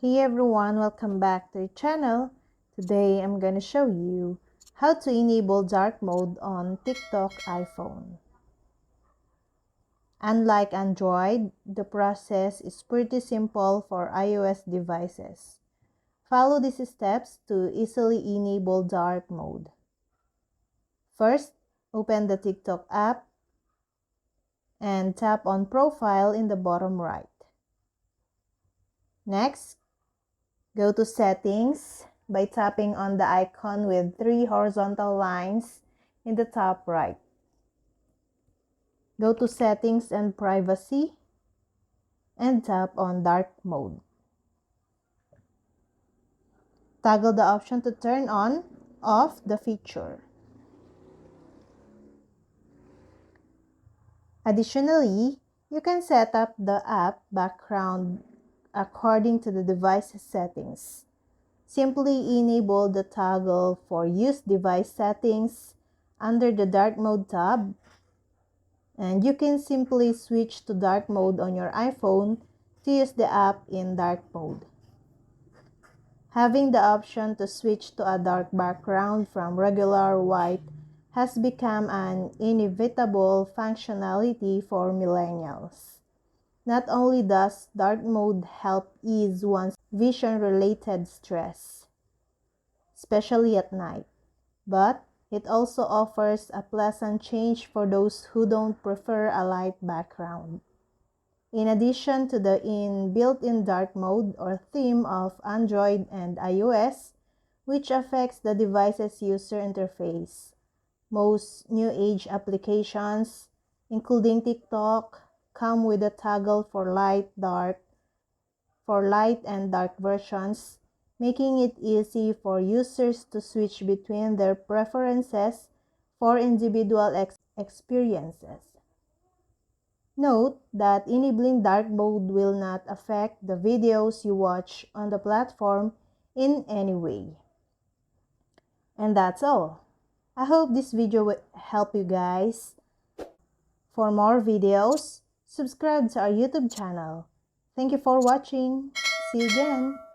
Hey everyone, welcome back to the channel. Today I'm gonna show you how to enable dark mode on TikTok iPhone. Unlike Android, the process is pretty simple for iOS devices. Follow these steps to easily enable dark mode. First, open the TikTok app and tap on Profile in the bottom right. Next, go to Settings by tapping on the icon with 3 horizontal lines in the top right. Go to Settings and Privacy and tap on Dark Mode. Toggle the option to turn on, off the feature. Additionally, you can set up the app background according to the device's settings. Simply enable the toggle for Use Device Settings under the Dark Mode tab, and you can simply switch to dark mode on your iPhone to use the app in dark mode. Having the option to switch to a dark background from regular white has become an inevitable functionality for millennials. Not only does dark mode help ease one's vision-related stress, especially at night, but it also offers a pleasant change for those who don't prefer a light background. In addition to the built-in dark mode or theme of Android and iOS, which affects the device's user interface, most new age applications, including TikTok, come with a toggle for light and dark versions, making it easy for users to switch between their preferences for individual experiences. Note that enabling dark mode will not affect the videos you watch on the platform in any way. And that's all. I hope this video will help you guys. For more videos, subscribe to our YouTube channel. Thank you for watching. See you again.